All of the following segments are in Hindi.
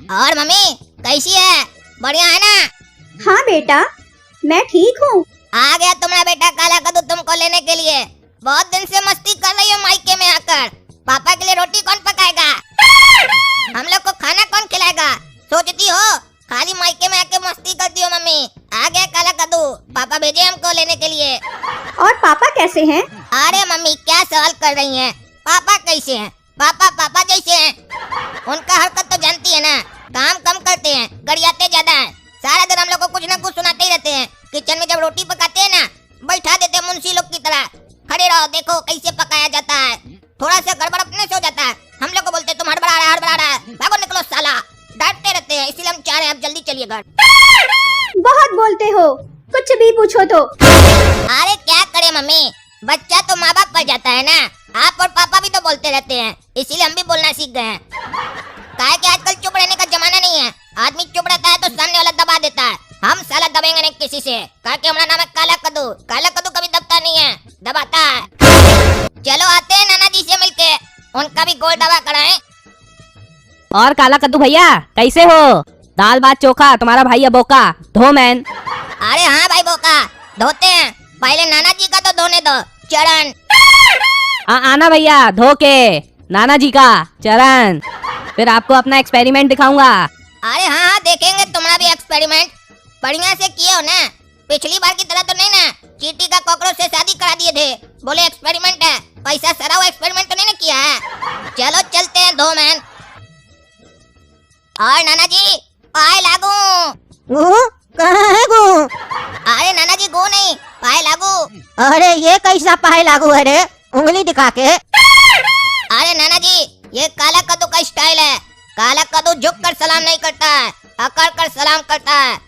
और मम्मी कैसी है? बढ़िया है ना? हाँ बेटा, मैं ठीक हूँ। आ गया तुम्हारा बेटा काला कद्दू तुमको लेने के लिए। बहुत दिन से मस्ती कर रही हो मायके में आकर। पापा के लिए रोटी कौन पकाएगा? हम लोग को खाना कौन खिलाएगा? सोचती हो खाली मायके में आके मस्ती करती हो। मम्मी आ गया काला कद्दू, पापा भेजे हमको लेने के लिए। और पापा कैसे हैं? अरे मम्मी क्या सवाल कर रही हैं? पापा कैसे हैं? पापा पापा जैसे हैं। उनका हरकत तो जानती है ना, काम कम करते हैं, गरियाते ज्यादा हैं। सारा दिन हम लोग को कुछ न कुछ सुनाते ही रहते हैं। किचन में जब रोटी पकाते हैं ना, बैठा देते हैं मुंशी लोग की तरह, खड़े रहो देखो कैसे पकाया जाता है। थोड़ा सा गड़बड़ अपने से हो जाता है, हम लोग को बोलते तुम हड़बड़ा रहा है, भागो निकलो साला, डांटते रहते हैं। इसीलिए हम चाह रहे हैं आप जल्दी चलिए घर। बहुत बोलते हो, कुछ भी पूछो तो। अरे क्या करे मम्मी, बच्चा तो माँ बाप पर जाता है ना। आप और पापा भी तो बोलते रहते हैं, इसीलिए हम भी बोलना सीख गए हैं। काहे कि आजकल चुप रहने का जमाना नहीं है। आदमी चुप रहता है तो सामने वाला दबा देता है। हम साला दबेंगे नहीं किसी से, काहे कि हमारा नाम है काला कद्दू। काला कद्दू कभी दबता नहीं है, दबाता है। चलो आते हैं नाना जी से मिलके, उनका भी गोल दबा कराएं। और काला कद्दू भैया कैसे हो? दाल भात चोखा, तुम्हारा भाई है बोका, धो मैन। अरे हाँ भाई बोका, धोते हैं। पहले नाना जी का तो धोने दो, चरण। आना भैया, धो के नाना जी का चरण, फिर आपको अपना एक्सपेरिमेंट दिखाऊंगा। अरे हाँ देखेंगे तुम्हारा भी एक्सपेरिमेंट। बढ़िया से किए हो ना, पिछली बार की तरह तो नहीं ना चींटी का कॉकरोच से शादी करा दिए थे, बोले एक्सपेरिमेंट है। पैसा सरा हुआ एक्सपेरिमेंट तो नहीं ना किया है। चलो चलते हैं दो मैन। और नाना जी पाए लागू। कहाँ है गो? अरे नाना जी गो नहीं, पाए लागू। अरे ये कैसा पाए लागू है रे, उंगली दिखा के। अरे नाना जी ये काला कद्दू का स्टाइल है। काला कद्दू झुक कर सलाम नहीं करता है, अकड़ कर सलाम करता है।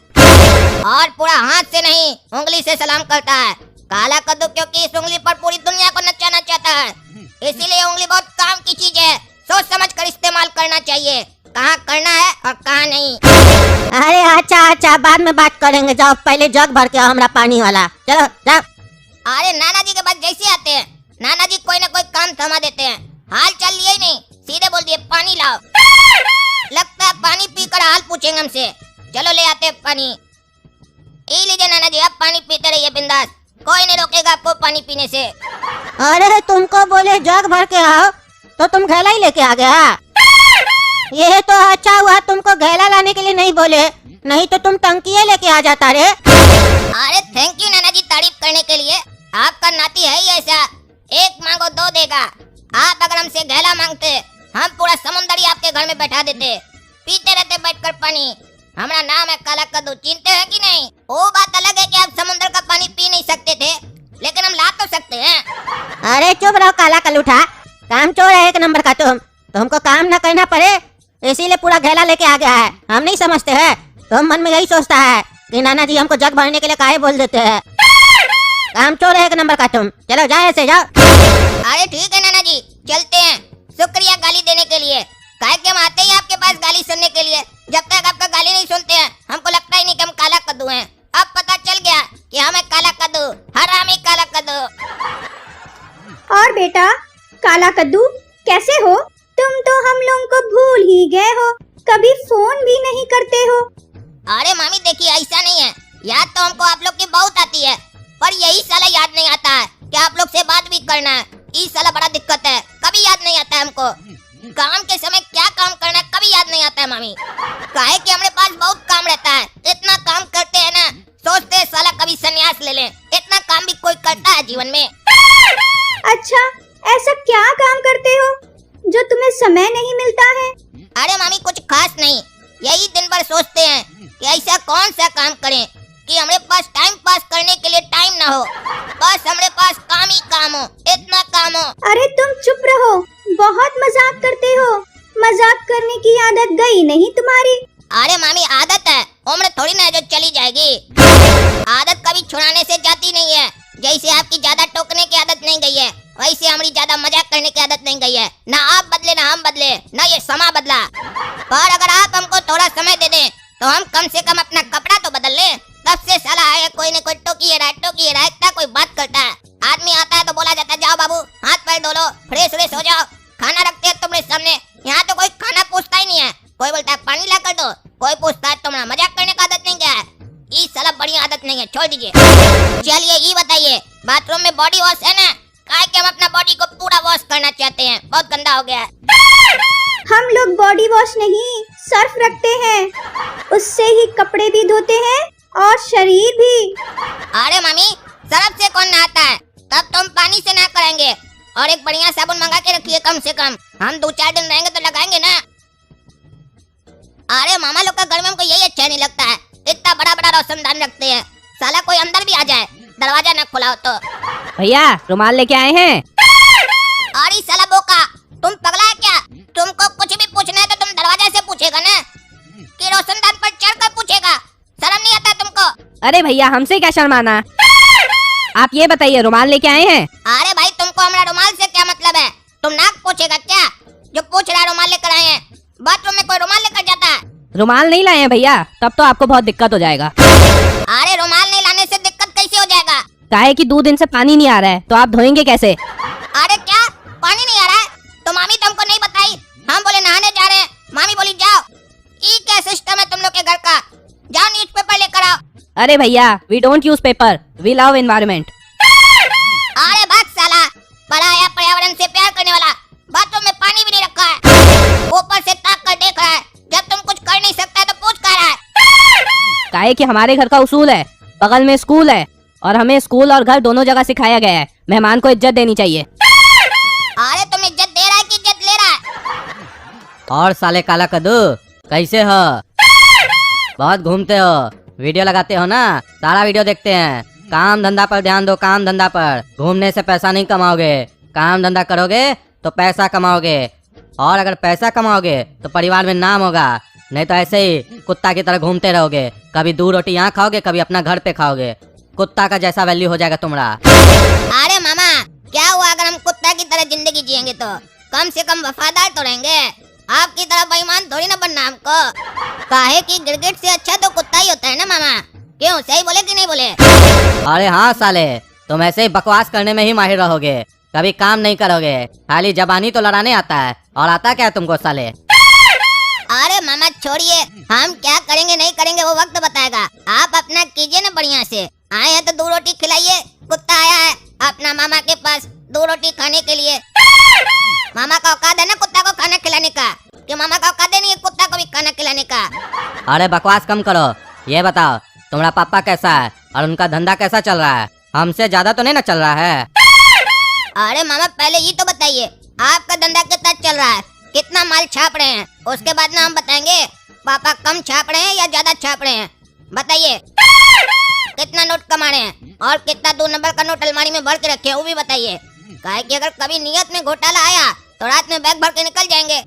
और पूरा हाथ से नहीं उंगली से सलाम करता है। काला कद्दू क्योंकि इस उंगली पर पूरी दुनिया को नचाना चाहता है, इसीलिए उंगली बहुत काम की चीज है। सोच समझ कर इस्तेमाल करना चाहिए, कहाँ करना है और कहाँ नहीं। अरे अच्छा बाद में बात करेंगे, जाओ पहले जग भर के आओ हमारा पानी वाला, चलो जाओ। अरे नाना जी के पास जैसे आते हैं, नाना जी कोई ना कोई काम थमा देते हैं। हाल चल लिए ही नहीं, सीधे बोल दिए पानी लाओ। लगता है पानी पीकर हाल पूछेंगे हमसे। चलो ले आते हैं पानी। ये लीजिए नाना जी, आप पानी पीते रहिए बिंदास, कोई नहीं रोकेगा आपको पानी पीने से। अरे तुमको बोले जग भर के आओ तो तुम घैला ही लेके आ गया। ये तो अच्छा हुआ तुमको घैला लाने के लिए नहीं बोले, नहीं तो तुम टंकिये लेके आ जाता रे। अरे थैंक यू नाना जी तारीफ करने के लिए। आपका नाती है ही ऐसा, एक मांगो दो देगा। आप अगर हमसे घैला मांगते, हम पूरा समुंदर ही आपके घर में बैठा देते, पीते रहते बैठकर पानी। हमारा नाम है काला कद्दू, चिंते हैं कि नहीं? वो बात अलग है कि आप समुंदर का पानी पी नहीं सकते थे, लेकिन हम ला तो सकते हैं। अरे चुप रहो काला कलूठा, काम चोर है एक नंबर का तुमको काम न करना पड़े इसीलिए पूरा घेला लेके आ गया है। हम नहीं समझते हैं, तुम मन में यही सोचता है कि नाना जी हमको जग भरने के लिए काहे बोल देते हैं। काम चोर है एक नंबर का तुम, चलो जाओ ऐसे जाओ। अरे ठीक है नाना जी चलते हैं, शुक्रिया गाली देने के लिए। काहे कि हम आते ही आपके पास गाली सुनने के लिए। जब तक आपका गाली नहीं सुनते हैं हमको लगता ही नहीं कि हम काला कद्दू हैं। अब पता चल गया कि हम है काला कद्दू, हरामी काला कद्दू। और बेटा काला कद्दू कैसे हो? तुम तो हम लोगों को भूल ही गए हो, कभी फोन भी नहीं करते हो। अरे मामी देखिए ऐसा नहीं है, याद तो हमको आप लोग की बहुत आती है, पर यही साला याद नहीं आता है कि आप लोग से बात भी करना है। इस साला बड़ा दिक्कत है, कभी याद नहीं आता है हमको। काम के समय क्या काम करना है कभी याद नहीं आता है मामी। काहे कि हमारे पास बहुत काम रहता है, इतना काम करते हैं ना, सोचते हैं साला कभी संन्यास ले लें। इतना काम भी कोई करता है जीवन में? अच्छा ऐसा क्या काम करते हो जो तुम्हें समय नहीं मिलता है? अरे मामी कुछ खास नहीं, यही दिन भर सोचते हैं कि ऐसा कौन सा काम करें कि हमारे पास टाइम पास करने के लिए टाइम ना हो, बस हमारे पास काम ही काम हो, इतना काम हो। अरे तुम चुप रहो, बहुत मजाक करते हो। मजाक करने की आदत गई नहीं तुम्हारी? अरे मामी आदत है, उम्र थोड़ी ना है जो चली जाएगी। आदत कभी छुड़ाने से जाती नहीं है। जैसे आपकी ज्यादा टोकने की आदत नहीं गई है, वैसे हमारी ज्यादा मजाक करने की आदत नहीं गई है। ना आप बदले ना हम बदले, ना ये समा बदला। पर अगर आप हमको थोड़ा समय दे दें तो हम कम से कम अपना कपड़ा तो बदल लें। तब से साला है कोई न कोई टोकी रहा इतना कोई बात करता है। आदमी आता है तो बोला जाता है जाओ बाबू हाथ पैर धो लो, फ्रेश हो जाओ, खाना रखते हैं तुम्हारे सामने। यहाँ तो कोई खाना पूछता ही नहीं है, कोई बोलता है पानी ला कर दो, कोई पूछता है तुम्हारा मजाक करने का आदत नहीं क्या है? ये साला बढ़िया आदत नहीं है, छोड़ दीजिए। चलिए ये बताइए, बाथरूम में बॉडी वॉश है ना? काहे कि हम अपना बॉडी को पूरा वॉश करना चाहते हैं, बहुत गंदा हो गया है। हम लोग बॉडी वॉश नहीं सर्फ रखते हैं, उससे ही कपड़े भी धोते हैं और शरीर भी। अरे मम्मी, सरफ से कौन नहाता है? तब तुम पानी से ना करेंगे। और एक बढ़िया साबुन मंगा के रखिए, कम से कम हम 2-4 दिन रहेंगे तो लगाएंगे ना। अरे मामा लोग का घर में हमको यही अच्छा नहीं लगता है, इतना बड़ा बड़ा रोशनदान रखते हैं, साला कोई अंदर भी आ जाए दरवाजा ना खुला हो तो। भैया रुमाल लेके आए हैं। अरे साला बोका, तुम पगला है क्या? तुमको कुछ भी पूछना है तो तुम दरवाजा से पूछेगा ना, कि रोशनदान पर चढ़कर पूछेगा? शर्म नहीं आता तुमको? अरे भैया हमसे क्या शर्माना, आप ये बताइए रुमाल लेके आए हैं? अरे भाई, तुमको हमारा रुमाल से क्या मतलब है? तुम नाक पूछेगा क्या? जो पूछ रहा है रुमाल लेकर आए हैं, बाथरूम में कोई रुमाल लेकर जाता है? रुमाल नहीं लाए हैं भैया, तब तो आपको बहुत दिक्कत हो जाएगा। अरे रुमाल नहीं लाने से दिक्कत कैसे हो जाएगा? काहे कि 2 दिन से पानी नहीं आ रहा है, तो आप धोएंगे कैसे? अरे क्या पानी नहीं आ रहा है? तो मामी तुमको नहीं बताई? हम बोले नहाने जा रहे हैं, मामी बोली जाओ। ये क्या सिस्टम है तुम लोग के घर का? जाओ न्यूज़पेपर लेकर आओ। अरे भैया we don't use paper, we love environment. अरे भाग साला, पराया पर्यावरण से प्यार करने वाला, बाथरूम में पानी भी नहीं रखा है, ऊपर से ताक कर देख रहा है। जब तुम कुछ कर नहीं सकता तो पूछ कर रहा है। काहे कि हमारे घर का उसूल है, बगल में स्कूल है और हमें स्कूल और घर दोनों जगह सिखाया गया है, मेहमान को इज्जत देनी चाहिए। अरे तुम इज्जत दे रहा है कि इज्जत ले रहा है? और साले काला कद्दू कैसे हो? बहुत घूमते हो, वीडियो लगाते हो ना, सारा वीडियो देखते हैं। काम धंधा पर ध्यान दो, काम धंधा पर। घूमने से पैसा नहीं कमाओगे, काम धंधा करोगे तो पैसा कमाओगे। और अगर पैसा कमाओगे तो परिवार में नाम होगा, नहीं तो ऐसे ही कुत्ता की तरह घूमते रहोगे। कभी 2 रोटी यहाँ खाओगे, कभी अपना घर पे खाओगे। कुत्ता का जैसा वैल्यू हो जाएगा तुम्हारा। अरे मामा, क्या हुआ अगर हम कुत्ता की तरह जिंदगी जिएंगे तो? कम से कम वफादार तो रहेंगे, आपकी तरह बेईमान थोड़ी ना बनना हमको। काहे कि गिरगिट से अच्छा तो कुत्ता ही होता है ना मामा, क्यों सही बोले कि नहीं बोले? अरे हाँ साले, तुम ऐसे ही बकवास करने में ही माहिर रहोगे, कभी काम नहीं करोगे। खाली जबानी तो लड़ाने आता है, और आता क्या है तुमको साले? अरे मामा छोड़िए, हम क्या करेंगे नहीं करेंगे वो वक्त बताएगा। आप अपना कीजिए ना बढ़िया से। आए हैं तो 2 रोटी खिलाइए। कुत्ता आया है अपना मामा के पास 2 रोटी खाने के लिए। मामा का औकात है ना कुत्ता को खाना खिलाने का, कि मामा का औकात नहीं है कुत्ता को भी खाना खिलाने का? अरे बकवास कम करो, ये बताओ तुम्हारा पापा कैसा है और उनका धंधा कैसा चल रहा है? हमसे ज्यादा तो नहीं ना चल रहा है? अरे मामा पहले ये तो बताइए, आपका धंधा कितना चल रहा है, कितना माल छाप रहे हैं, उसके बाद ना हम बताएंगे पापा कम छाप रहे हैं या ज्यादा छाप रहे हैं। बताइए कितना नोट कमा रहे हैं और कितना 2 नंबर का नोट अलमारी में भर के रखे हैं, वो भी बताइए। काहे कि अगर कभी नियत में घोटाला आया तो रात में बैग भर के निकल जाएंगे।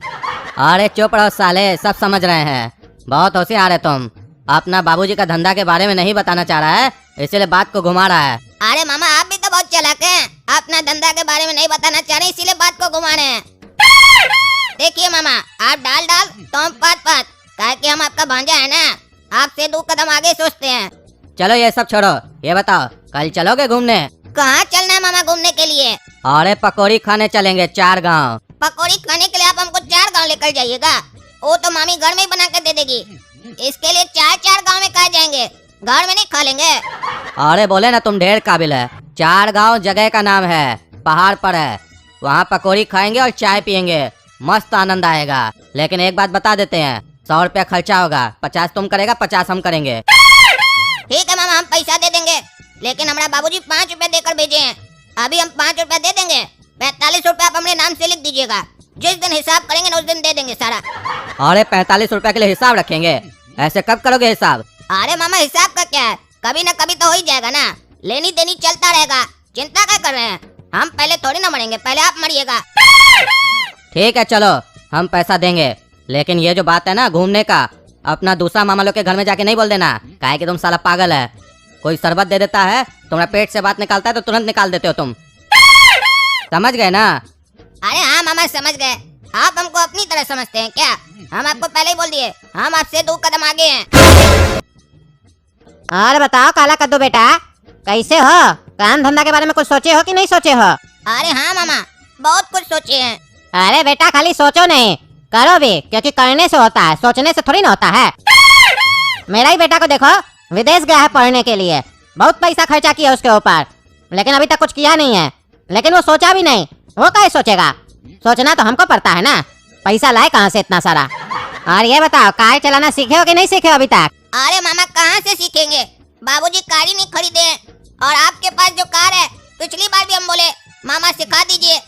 अरे चुप रहो साले, सब समझ रहे हैं। बहुत होशियार है तुम। अपना बाबूजी का धंधा के बारे में नहीं बताना चाह रहा है, इसीलिए बात को घुमा रहा है। अरे मामा आप भी तो बहुत चालाक हैं, अपना धंधा के बारे में नहीं बताना चाह रहे इसीलिए बात को घुमा रहे हैं। देखिए मामा, आप डाल तो हम पात, काहे कि हम आपका भांजा है ना, आपसे 2 कदम आगे सोचते हैं। चलो ये सब छोड़ो, ये बताओ कल चलोगे घूमने? कहाँ चलना है मामा घूमने के लिए? अरे पकौड़ी खाने चलेंगे 4 गांव। पकौड़ी खाने के लिए आप हमको 4 गांव लेकर जाइएगा? वो तो मामी घर में ही बना के दे देगी। इसके लिए 4 गांव में कहा जाएंगे, घर में नहीं खा लेंगे। अरे बोले ना तुम ढेर काबिल है। 4 गांव जगह का नाम है, पहाड़ पर है, वहाँ पकौड़ी खाएंगे और चाय पियेंगे, मस्त आनंद आएगा। लेकिन एक बात बता देते हैं, 100 रुपया खर्चा होगा, 50 तुम करेगा, 50 हम करेंगे। ठीक है मामा, हम पैसा दे देंगे, लेकिन हमारा बाबूजी 5 रुपए देकर भेजे हैं। अभी हम 5 रुपए दे देंगे, 45 रुपए आप अपने नाम से लिख दीजिएगा। जिस दिन हिसाब करेंगे ना उस दिन दे देंगे सारा। अरे 45 रुपए के लिए हिसाब रखेंगे? ऐसे कब करोगे हिसाब? अरे मामा हिसाब का क्या है, कभी ना कभी तो हो ही जाएगा ना, लेनी देनी चलता रहेगा। चिंता क्या कर रहे हैं, हम पहले थोड़ी ना मरेंगे, पहले आप मरिएगा। ठीक है चलो, हम पैसा देंगे, लेकिन ये जो बात है ना घूमने का, अपना दूसरा मामा लोग के घर में जाके नहीं बोल देना, काहे कि तुम साला पागल है। कोई शरबत दे देता है, तुम्हारा पेट से बात निकालता है तो तुरंत निकाल देते हो तुम। समझ गए ना? अरे हाँ मामा समझ गए, आप हमको अपनी तरह समझते हैं क्या? हम आपको पहले ही बोल दिए, हम आपसे 2 कदम आगे हैं। और बताओ काला कद्दू बेटा, कैसे हो? काम धंधा के बारे में कुछ सोचे हो कि नहीं सोचे हो? अरे हाँ मामा, बहुत कुछ सोचे हैं। अरे बेटा खाली सोचो नहीं, करो भी, क्योंकि करने से होता है, सोचने से थोड़ी ना होता है। मेरा ही बेटा को देखो, विदेश गया है पढ़ने के लिए, बहुत पैसा खर्चा किया उसके ऊपर, लेकिन अभी तक कुछ किया नहीं है। लेकिन वो सोचा भी नहीं, वो कैसे सोचेगा? सोचना तो हमको पड़ता है ना, पैसा लाए कहाँ से इतना सारा। और ये बताओ, कार चलाना सीखे हो कि नहीं सीखे हो अभी तक? अरे मामा कहाँ से सीखेंगे, बाबूजी कार ही नहीं खरीदे हैं। और आपके पास जो कार है, पिछली बार भी हम बोले मामा सिखा दीजिए,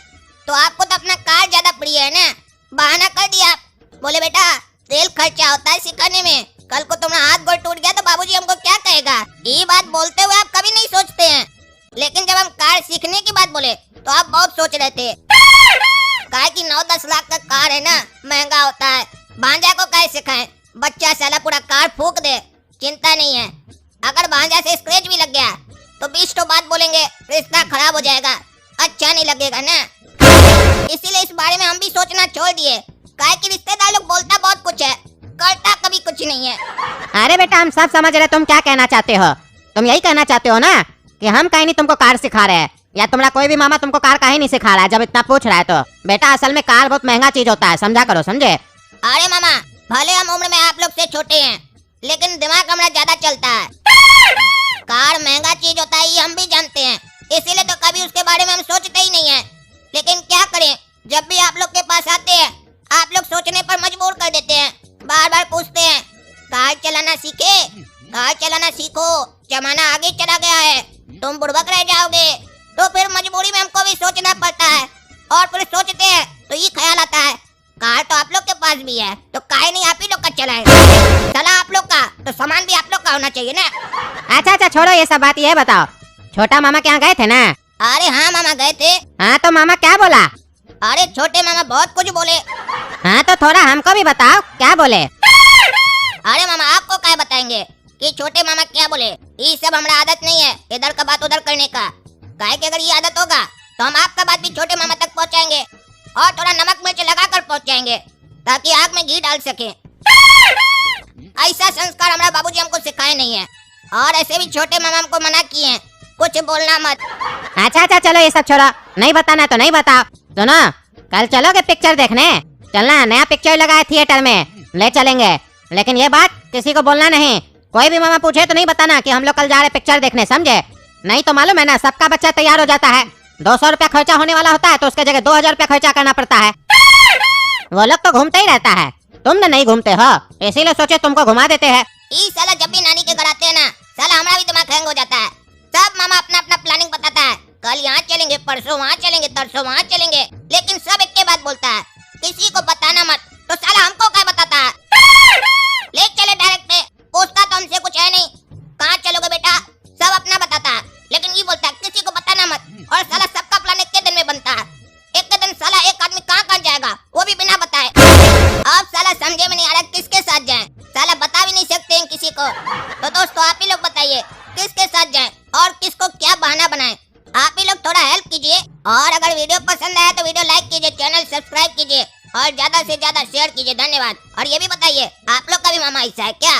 तो आपको तो अपना कार ज्यादा प्रिय है ना, बहाना कर दिया आप। बोले बेटा तेल खर्चा होता है सिखाने में, कल को तुम्हारा हाथ गोड़ टूट गया तो बाबूजी हमको क्या कहेगा। ये बात बोलते हुए आप कभी नहीं सोचते हैं, लेकिन जब हम कार सीखने की बात बोले तो आप बहुत सोच रहे थे। कार की 9-10 लाख का कार है ना, महंगा होता है। भांजा को कैसे सिखाएं, बच्चा साला पूरा कार फूक दे, चिंता नहीं है। अगर भांजा से स्क्रैच भी लग गया तो 20 तो बात बोलेंगे, रिश्ता खराब हो जाएगा, अच्छा नहीं लगेगा ना। इसीलिए इस बारे में हम भी सोचना छोड़ दिए। काहे कि रिश्तेदार लोग बोलता बहुत कुछ है, करता कभी कुछ नहीं है। अरे बेटा हम सब समझ रहे, तुम क्या कहना चाहते हो। तुम यही कहना चाहते हो ना कि हम कहीं नहीं तुमको कार सिखा रहे हैं, या तुम्हारा कोई भी मामा तुमको कार कहीं नहीं सिखा रहा है जब इतना पूछ रहा है तो। बेटा असल में कार बहुत महंगा चीज होता है, समझा करो, समझे? अरे मामा भले हम उम्र में आप लोग से छोटे हैं, लेकिन दिमाग हमारा ज्यादा चलता है। कार महंगा चीज होता है ये हम भी जानते हैं, इसीलिए तो कभी उसके बारे में हम सोचते ही नहीं है। लेकिन क्या करें, जब भी आप लोग के पास आते हैं आप लोग सोचने पर मजबूर कर देते हैं। बार बार पूछते हैं कार चलाना सीखे, कार चलाना सीखो, जमाना आगे चला गया है, तुम बुड़बक रह जाओगे। तो फिर मजबूरी में हमको भी सोचना पड़ता है, और फिर सोचते हैं तो ये ख्याल आता है कार तो आप लोग के पास भी है, तो काहे नहीं आप ही लोग का चलाएं। चला आप लोग का तो सामान भी आप लोग का होना चाहिए ना। अच्छा अच्छा छोड़ो ये सब बात, ये बताओ छोटा मामा के यहाँ गए थे ना? अरे हाँ मामा गए थे। हाँ तो मामा क्या बोला? अरे छोटे मामा बहुत कुछ बोले। हाँ तो थोड़ा हमको भी बताओ क्या बोले। अरे मामा आपको क्या बताएंगे कि छोटे मामा क्या बोले, ये सब हमारा आदत नहीं है इधर का बात उधर करने का। काहे कि अगर ये आदत होगा तो हम आपका बात भी छोटे मामा तक पहुंचाएंगे, और थोड़ा नमक मिर्च लगाकर पहुंचाएंगे, ताकि आग में घी डाल सके। ऐसा संस्कार हमारा बाबूजी हमको सिखाए नहीं है, और ऐसे भी छोटे मामा हमको मना किए हैं कुछ बोलना मत। अच्छा अच्छा चलो ये सब छोड़ो, नहीं बताना तो नहीं बताओ। सुनो कल चलोगे पिक्चर देखने? चलना, नया पिक्चर लगा है थिएटर में, ले चलेंगे। लेकिन ये बात किसी को बोलना नहीं, कोई भी मामा पूछे तो नहीं बताना कि हम लोग कल जा रहे पिक्चर देखने, समझे? नहीं तो मालूम है ना सबका बच्चा तैयार हो जाता है, 200 रुपया खर्चा होने वाला होता है तो उसके जगह 2000 रुपया खर्चा करना पड़ता है। वो लोग तो घूमते ही रहता है, तुम न नहीं घूमते हो, इसीलिए सोचे तुमको घुमा देते हैं। ई साला जब भी नानी के घर आते हैं ना, साला हमारा भी दिमाग हैंग हो जाता है। सब मामा अपना अपना प्लानिंग बताता है, कल यहाँ चलेंगे, परसों वहाँ चलेंगे, तरसों वहाँ चलेंगे, लेकिन सब एक के बात बोलता है, किसी को बताना मत। तो साला हमको क्या बताता है, ले चले डायरेक्ट पे, पूछता तो हमसे कुछ है नहीं, कहाँ चलोगे बेटा, सब अपना बताता है, लेकिन ये बोलता है किसी को बताना मत। और साला सबका प्लान एक के दिन में बनता है, एक के दिन साला एक आदमी कहाँ कहाँ जाएगा वो भी बिना बताए। अब साला समझे में नहीं आ रहा किसके साथ जाएं, साला बता भी नहीं सकते हैं किसी को। तो दोस्तों आप ही लोग बताइए किसके साथ जाएं और किसको क्या बहाना बनाएं, आप ही लोग थोड़ा हेल्प कीजिए। और अगर वीडियो पसंद आया तो वीडियो लाइक कीजिए, चैनल सब्सक्राइब कीजिए और ज्यादा से ज्यादा शेयर कीजिए। धन्यवाद। और ये भी बताइए आप लोग का भी मामा ऐसा है क्या?